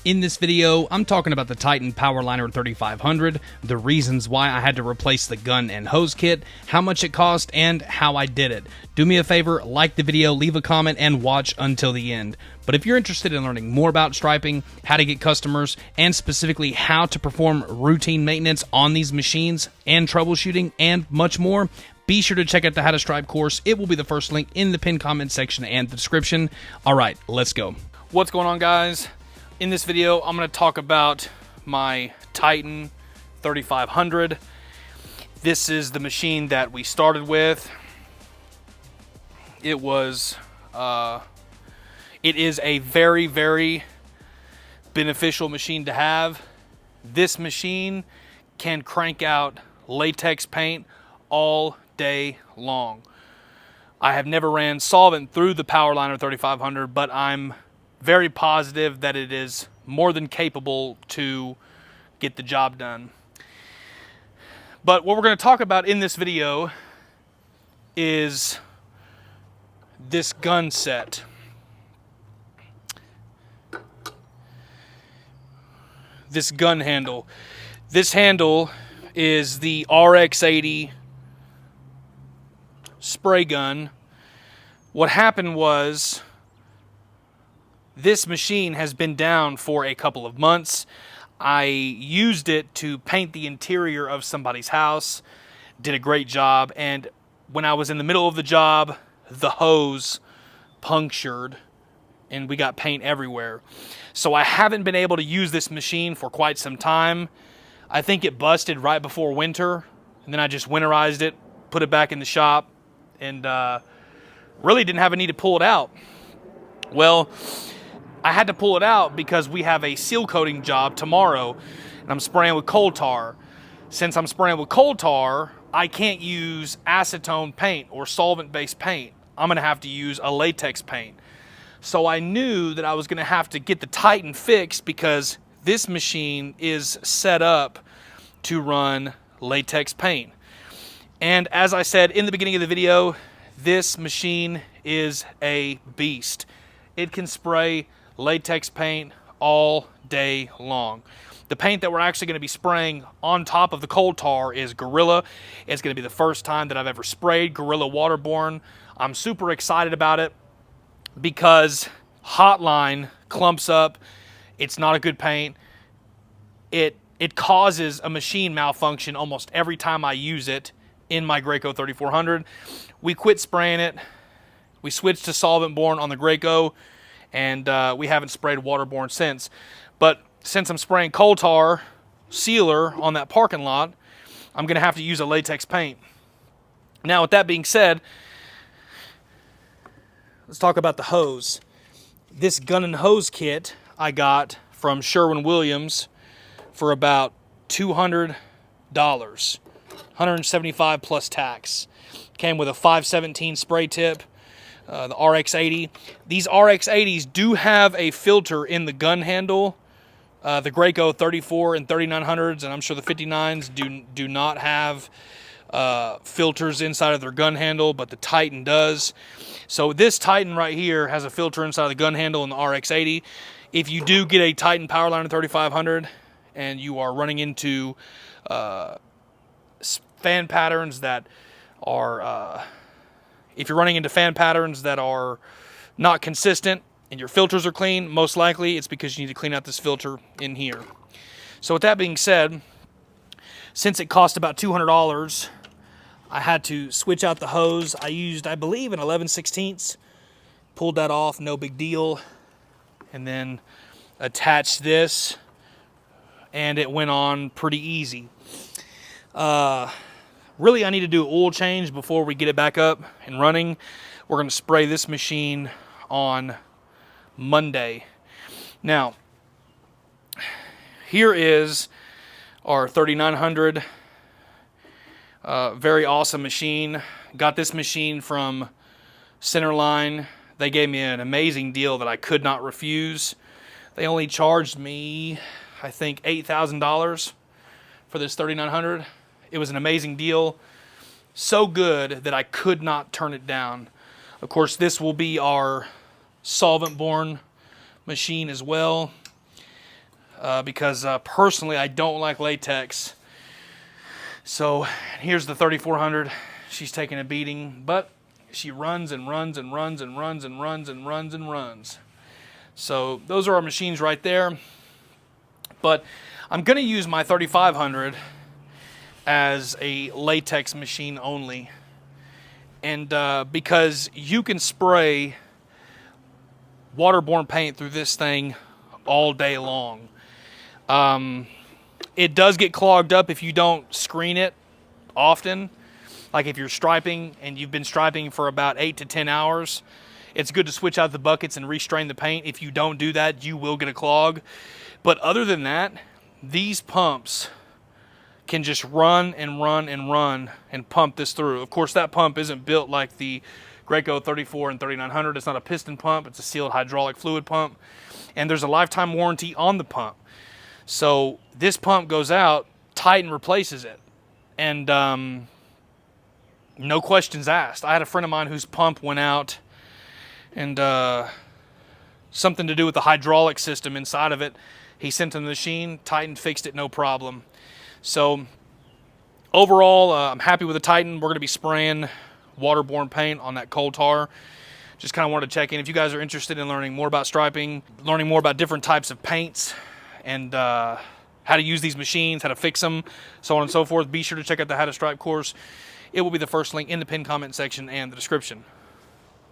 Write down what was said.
In this video, I'm talking about the Titan Powerliner 3500, the reasons why I had to replace the gun and hose kit, how much it cost, and how I did it. Do me a favor, like the video, leave a comment, and watch until the end. But if you're interested in learning more about striping, how to get customers, and specifically how to perform routine maintenance on these machines, and troubleshooting, and much more, be sure to check out the How to Stripe course. It will be the first link in the pinned comment section and the description. Alright, let's go. What's going on, guys? In this video, I'm going to talk about my Titan 3500. This is the machine that we started with. It is a very, very beneficial machine to have. This machine can crank out latex paint all day long. I have never ran solvent through the Powerliner 3500, but I'm very positive that it is more than capable to get the job done. But what we're going to talk about in this video is this gun set. This gun handle. This handle is the RX-80 spray gun. What happened was, this machine has been down for a couple of months. I used it to paint the interior of somebody's house, did a great job, and when I was in the middle of the job, the hose punctured and we got paint everywhere. So I haven't been able to use this machine for quite some time. I think it busted right before winter, and then I just winterized it, put it back in the shop, and really didn't have a need to pull it out. Well, I had to pull it out because we have a seal coating job tomorrow, and I'm spraying with coal tar. Since I'm spraying with coal tar, I can't use acetone paint or solvent-based paint. I'm going to have to use a latex paint. So I knew that I was going to have to get the Titan fixed because this machine is set up to run latex paint. And as I said in the beginning of the video, this machine is a beast. It can spray latex paint all day long. The paint that we're actually going to be spraying on top of the coal tar is Gorilla. It's going to be the first time that I've ever sprayed Gorilla waterborne. I'm super excited about it because Hotline clumps up. It's not a good paint. It causes a machine malfunction almost every time I use it in my Graco 3400. We quit spraying it. We switched to solvent-borne on the Graco, and we haven't sprayed waterborne since. But since I'm spraying coal tar sealer on that parking lot, I'm going to have to use a latex paint. Now, with that being said, let's talk about the hose. This gun and hose kit I got from Sherwin-Williams for about $200, $175 plus tax. Came with a 517 spray tip. The RX-80. These RX-80s do have a filter in the gun handle. The Graco 34 and 3900s, and I'm sure the 59s do not have filters inside of their gun handle, but the Titan does. So this Titan right here has a filter inside of the gun handle in the RX-80. If you do get a Titan Powerliner 3500 and you are running into fan patterns that are... if you're running into fan patterns that are not consistent and your filters are clean, most likely it's because you need to clean out this filter in here. So with that being said, since it cost about $200, I had to switch out the hose. I used, I believe, an 11/16. Pulled that off, no big deal. And then attached this, and it went on pretty easy. Really, I need to do an oil change before we get it back up and running. We're going to spray this machine on Monday. Now, here is our 3900. Very awesome machine. Got this machine from Centerline. They gave me an amazing deal that I could not refuse. They only charged me, I think, $8,000 for this 3900. It was an amazing deal. So good that I could not turn it down. Of course, this will be our solvent-borne machine as well. because personally I don't like latex. So here's the 3400. She's taking a beating, but she runs and runs and runs and runs and runs and runs and runs. So those are our machines right there. But I'm going to use my 3500 as a latex machine only. And because you can spray waterborne paint through this thing all day long. It does get clogged up if you don't screen it often. Like if you're striping and you've been striping for about 8 to 10 hours, it's good to switch out the buckets and restrain the paint. If you don't do that, you will get a clog. But other than that, these pumps can just run and run and run and pump this through. Of course, that pump isn't built like the Graco 34 and 3900. It's not a piston pump. It's a sealed hydraulic fluid pump. And there's a lifetime warranty on the pump. So this pump goes out, Titan replaces it. And no questions asked. I had a friend of mine whose pump went out, and something to do with the hydraulic system inside of it. He sent him the machine. Titan fixed it, no problem. So overall, I'm happy with the Titan. We're going to be spraying waterborne paint on that coal tar. Just kind of wanted to check in. If you guys are interested in learning more about striping, learning more about different types of paints, and how to use these machines, how to fix them, so on and so forth, be sure to check out the How to Stripe course. It will be the first link in the pinned comment section and the description.